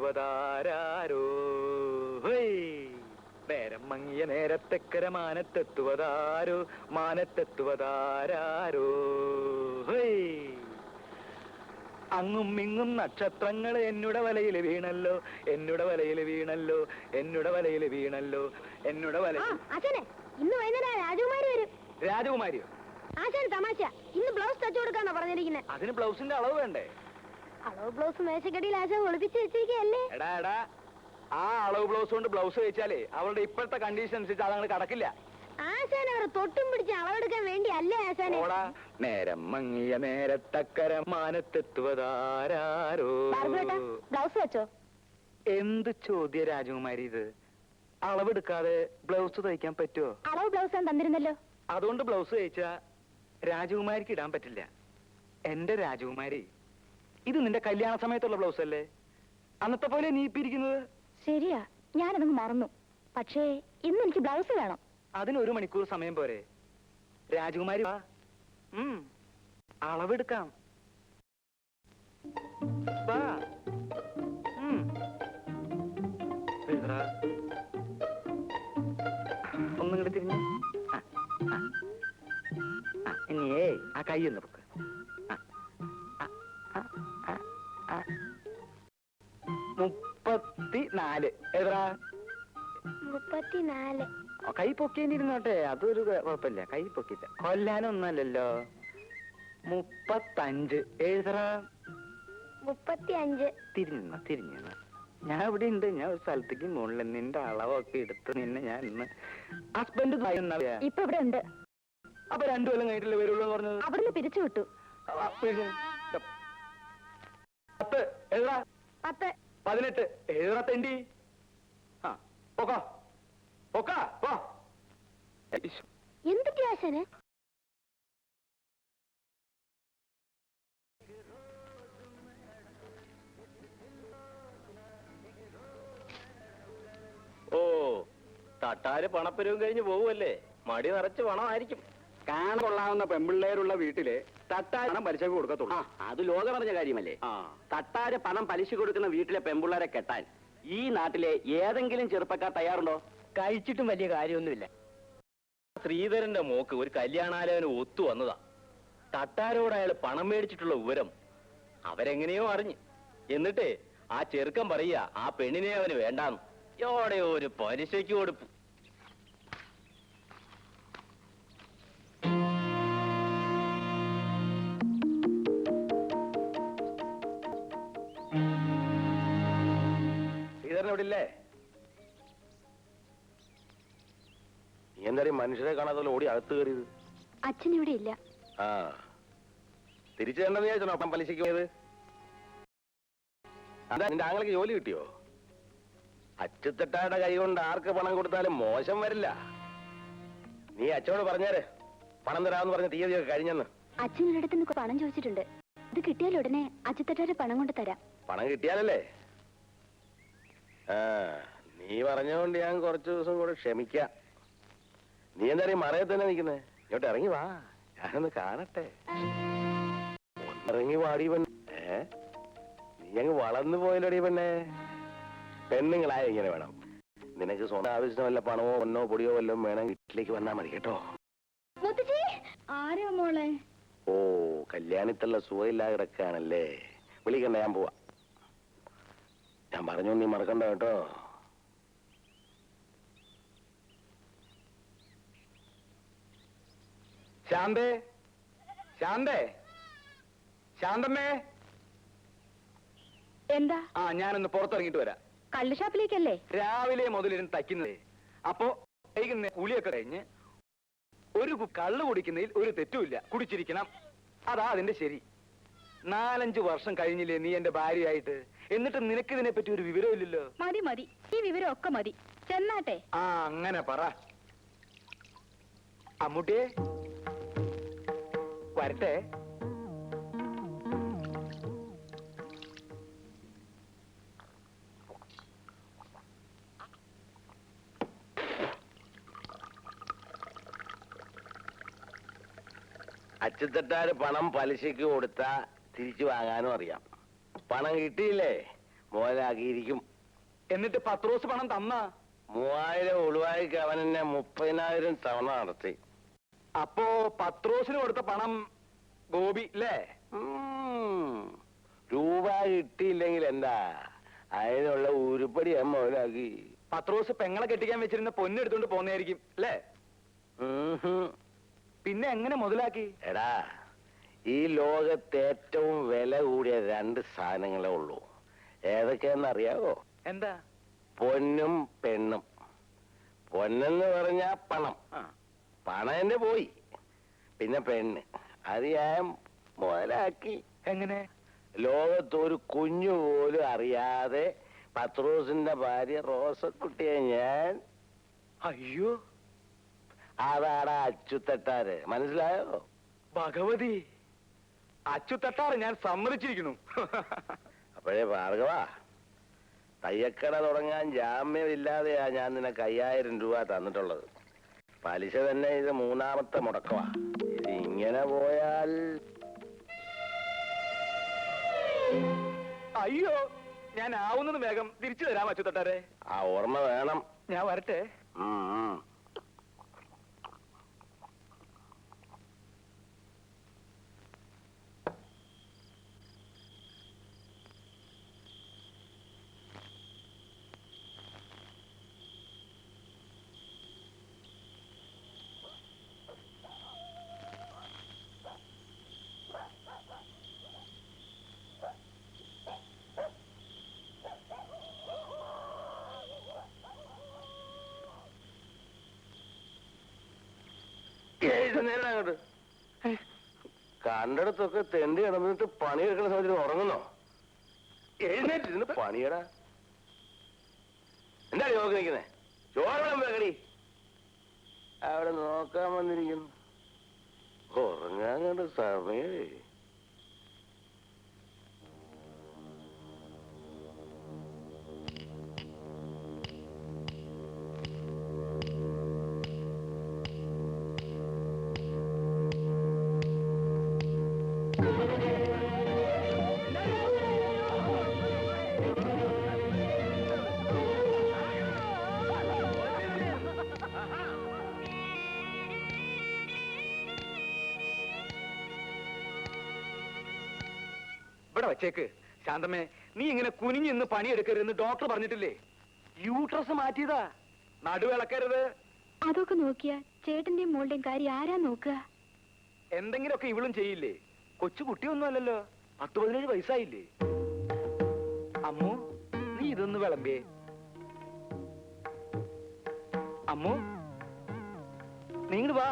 മാനത്തെത്തുവതാരോ നേരം മങ്ങിയ നേരത്തെക്കര മാനത്തെത്തുവതാരോ മാനത്തെത്തുവതാരോ അങ്ങും ഇങ്ങും നക്ഷത്രങ്ങൾ എന്നുടെ വലയിൽ വീണല്ലോ എന്നുടെ വലയിൽ വീണല്ലോ എന്നുടെ വലയിൽ വീണല്ലോ എന്നുടെ വല. ഇന്ന് വൈകുന്നേരം രാജകുമാരി വരും. രാജകുമാരിയോ? ആശാന് തമാശ. ഇന്ന് ബ്ലൗസ് തച്ചു കൊടുക്കാന്നാ പറഞ്ഞിരിക്കുന്നത്. അതിന് ബ്ലൗസിന്റെ അളവ് വേണ്ടേ? അളവ് ബ്ലൗസ് മേശക്കടിയിൽ ആശാൻ ഒളിപ്പിച്ച് വെച്ചിരിക്കല്ലേ. എടാ എടാ, ആ അളവ് ബ്ലൗസ് കൊണ്ട് ബ്ലൗസ് വെച്ചാലേ അവളുടെ ഇപ്പോഴത്തെ കണ്ടീഷൻ അനുസരിച്ച് അതങ്ങൾ കടക്കില്ല. ആശാൻ അവർ തൊട്ടും പിടിച്ച് അളവെടുക്കാൻ വേണ്ടി അല്ലേ ആശാനെ? നേരം മങ്ങിയ നേരത്തക്കര മാനത്തെത്തുവതാരോ. ബ്ലൗസ് വെച്ചോ? എന്ത് ചോദ്യ രാജകുമാരി ഇത്? അളവെടുക്കാതെ ബ്ലൗസ് തയ്ക്കാൻ പറ്റുമോ? അളവ് ബ്ലൗസ് തന്നിരുന്നല്ലോ. അതുകൊണ്ട് ബ്ലൗസ് തയ്ച്ചാ രാജകുമാരിക്ക് ഇടാൻ പറ്റില്ല. എന്റെ രാജകുമാരി, ഇത് നിന്റെ കല്യാണ സമയത്തുള്ള ബ്ലൗസ് അല്ലേ? അന്നത്തെ പോലെ നീ ഇപ്പിരിക്കുന്നത്. ശരിയാ, ഞാനതങ്ങ് മറന്നു. പക്ഷേ ഇന്ന് എനിക്ക് ബ്ലൗസ് വേണം. അതിന് 1 മണിക്കൂർ സമയം പോരെ? രാജകുമാരി വാ, അളവെടുക്കാം. വാ. ഒന്നും കൂടെ തിരിഞ്ഞു. ഇനിയേ ആ കൈ ഒന്ന് പൊക്ക്. 34. എത്ര? 34. കൈ പൊക്കേണ്ടിരുന്നോട്ടെ, അതൊരു കുഴപ്പമില്ല. കൈ പൊക്കില്ല, കൊല്ലാനൊന്നല്ലല്ലോ. 35. എഴുതറ. 35. തിരിഞ്ഞു. ഞാൻ ഇവിടെ ഉണ്ട്. ഞാൻ ഒരു സ്ഥലത്തേക്ക് മുകളിൽ നിന്റെ അളവൊക്കെ എടുത്ത് നിന്നെ ഞാൻ ഇന്ന് ഹസ്ബൻഡ് ഇപ്പൊ ഇവിടെ ഉണ്ട്. അപ്പൊ 2 കൊല്ലം കഴിഞ്ഞിട്ടല്ലേ വരുള്ളൂ എന്ന് പറഞ്ഞത്? അവിടുന്ന് പിരിച്ചു വിട്ടു. 10. എഴുതാ. 10. 18. എഴുതാ തെണ്ടി. എന്തൊക്കെ ആശാന്? ഓ, തട്ടാര് പണപ്പരവും കഴിഞ്ഞ് പോവുമല്ലേ? മടി നിറച്ച് പണമായിരിക്കും. കാണാനുള്ള പെമ്പിള്ളേരുള്ള വീട്ടില് തട്ടാര് പലിശക്ക് കൊടുക്കത്തുള്ളൂ. അത് ലോകം പറഞ്ഞ കാര്യമല്ലേ? തട്ടാര് പണം പലിശ കൊടുക്കുന്ന വീട്ടിലെ പെമ്പിള്ളേരെ കെട്ടാൻ ഈ നാട്ടിലെ ഏതെങ്കിലും ചെറുപ്പക്കാർ തയ്യാറുണ്ടോ? കഴിച്ചിട്ടും വലിയ കാര്യമൊന്നുമില്ല. ശ്രീധരന്റെ മോക്ക് ഒരു കല്യാണാലോചന ഒത്തു വന്നതാ. തട്ടാരോട് അയാൾ പണം മേടിച്ചിട്ടുള്ള വിവരം അവരെങ്ങനെയോ അറിഞ്ഞ്. എന്നിട്ടേ ആ ചെറുക്കൻ പറയുക ആ പെണ്ണിനെ അവന് വേണ്ടാന്ന്. എവിടെ ഒരു പലിശയ്ക്ക് കൊടുപ്പ്. ശ്രീധരനോടില്ലേ? എന്താ മനുഷ്യരെ കാണാതെ ഓടി അകത്ത് കയറിയത്? അച്ഛൻ ഇവിടെ ഇല്ല. തിരിച്ചു തരണമെന്ന് വിചാരിച്ചോ അപ്പം പലിശയ്ക്ക് പോയത്? അതാ നിന്റെ ആങ്ങൾക്ക് ജോലി കിട്ടിയോ? അച്ചുത്തട്ടായുടെ കൈ കൊണ്ട് ആർക്ക് പണം കൊടുത്താലും മോശം വരില്ല. നീ അച്ഛനോട് പറഞ്ഞേര് പണം തരാമെന്ന് പറഞ്ഞ തീയതിയൊക്കെ കഴിഞ്ഞെന്ന്. അച്ഛൻ ഒരിടത്തുനിന്ന് പണം ചോദിച്ചിട്ടുണ്ട്. ഇത് കിട്ടിയാൽ ഉടനെ അച്ചുത്തട്ടാരെ പണം കൊണ്ട് തരാം. പണം കിട്ടിയാലല്ലേ? നീ പറഞ്ഞുകൊണ്ട് ഞാൻ കുറച്ചു ദിവസം കൂടെ ക്ഷമിക്കാം. നീ എന്താ മറയത്ത് തന്നെ നിൽക്കുന്നേ? ഇങ്ങോട്ട് ഇറങ്ങി വാ, ഞാനൊന്ന് കാണട്ടെ. ഒന്നിറങ്ങി വാടി പെണ്ണേ. നീ അങ്ങ് വളർന്നു പോയല്ലോടി പെണ്ണേ. പെണ്ണുങ്ങളായ ഇങ്ങനെ വേണം. നിനക്ക് സ്വന്തം ആവശ്യത്തിന് വല്ല പണമോ പൊന്നോ പൊടിയോ വല്ലതും വേണം, വീട്ടിലേക്ക് വന്നാ മതി കേട്ടോ. ആരാ മോളെ? ഓ, കല്യാണത്തുള്ള സുഖമില്ലാതെ കിടക്കാണല്ലേ? വിളിക്കണ്ട, ഞാൻ പോവാ. ഞാൻ പറഞ്ഞു നീ മറക്കണ്ട കേട്ടോ. ശാന്തേ, ശാന്തേ, ശാന്തമ്മേ. എന്താ? ഞാനൊന്ന് പുറത്തിറങ്ങിട്ട് വരാം. കള്ളുഷാപ്പിലേക്കല്ലേ? രാവിലെ മുതലിരുന്ന് തയ്ക്കുന്നതേ. അപ്പോ വൈകുന്നേരം കുളിയൊക്കെ കഴിഞ്ഞ് ഒരു കള്ളു കുടിക്കുന്നതിൽ ഒരു തെറ്റുമില്ല. കുടിച്ചിരിക്കണം, അതാ അതിന്റെ ശരി. 4-5 വർഷം കഴിഞ്ഞില്ലേ നീ എന്റെ ഭാര്യയായിട്ട്? എന്നിട്ട് നിനക്ക് ഇതിനെ പറ്റി ഒരു വിവരമില്ലല്ലോ. മതി മതി, ഈ വിവരം ഒക്കെ മതി. ചെന്നാട്ടെ. അങ്ങനെ പറ. അമ്മൂട്ടിയെ വരട്ടെ. അച്ചുത്തട്ടാര് പണം പലിശയ്ക്ക് കൊടുത്താ തിരിച്ചു വാങ്ങാനും അറിയാം. പണം കിട്ടിയില്ലേ മുതലാക്കിയിരിക്കും. എന്നിട്ട് പത്രോസ് പണം തന്നാ? 3000 ഒളിവായിക്ക് അവൻ എന്നെ 30,000 തവണ നടത്തി. അപ്പോ പത്രോസിന് കൊടുത്ത പണം ഗോപി അല്ലേ? രൂപ കിട്ടിയില്ലെങ്കിൽ എന്താ, അതിനുള്ള ഉരുപ്പടി ഞാൻ മുതലാക്കി. പത്രോസ് പെങ്ങളെ കെട്ടിക്കാൻ വെച്ചിരുന്ന പൊന്നെടുത്തോണ്ട് പോന്നതായിരിക്കും അല്ലേ? പിന്നെ എങ്ങനെ മുതലാക്കി? എടാ, ഈ ലോകത്ത് ഏറ്റവും വില കൂടിയ 2 സാധനങ്ങളേ ഉള്ളൂ. ഏതൊക്കെയാന്നറിയാവോ? എന്താ? പൊന്നും പെണ്ണും. പൊന്നെന്ന് പറഞ്ഞാ പണം. പണം എന്നെ പോയി. പിന്നെ പെണ്ണ്, അത് ഞാൻ മുതലാക്കി. എങ്ങനെ? ലോകത്തൊരു കുഞ്ഞു പോലും അറിയാതെ പത്രോസിന്റെ ഭാര്യ റോസക്കുട്ടിയെ ഞാൻ... അയ്യോ, അതാടാ അച്ചുതട്ടാര്. മനസ്സിലായോ? ഭഗവതി, അച്ചുതട്ടാറ് ഞാൻ സമ്മതിച്ചിരിക്കുന്നു. അപ്പോഴേ ഭാർഗവ, തയ്യക്കട തുടങ്ങാൻ ജാമ്യമില്ലാതെയാ ഞാൻ നിനക്ക് 5000 രൂപ തന്നിട്ടുള്ളത്. പലിശ തന്നെ ഇത് 3ാമത്തെ മുടക്കമാ. ഇത് ഇങ്ങനെ പോയാൽ... അയ്യോ, ഞാൻ ആവുന്നത് വേഗം തിരിച്ചു തരാം അച്ചുതട്ടാരെ. ആ ഓർമ്മ വേണം. ഞാൻ വരട്ടെ. അങ്ങോട്ട് കണ്ടിടത്തൊക്കെ തെണ്ടി കിടന്നിട്ട് പണിയെടുക്കുന്ന സമയത്ത് ഉറങ്ങുന്നോ? എഴുന്നേറ്റിരുന്ന് പണിയടാ. എന്താ നോക്കി നിൽക്കുന്നേ? ചോറണം വേഗടി. അവിടെ നോക്കാൻ വന്നിരിക്കുന്നു. ഉറങ്ങാൻ കണ്ട സമയേ. ഇവിടെ വച്ചേക്ക്. ശാന്തമ്മേ, നീ ഇങ്ങനെ കുനിഞ്ഞിന്ന് പണിയെടുക്കരുതെന്ന് ഡോക്ടർ പറഞ്ഞിട്ടില്ലേ? യൂട്രസ് മാറ്റിയതാ, നടുവിളക്കരുത്. അതൊക്കെ നോക്കിയാ ചേട്ടന്റെയും മോളുടെയും കാര്യം ആരാ നോക്കുക? എന്തെങ്കിലുമൊക്കെ ഇവളും ചെയ്യില്ലേ? കൊച്ചു കുട്ടിയൊന്നും അല്ലല്ലോ, 10-17 വയസ്സായില്ലേ? അമ്മു, നീ ഇതൊന്ന് വിളമ്പിയേ. അമ്മു, നീ ഇങ്ങട് വാ.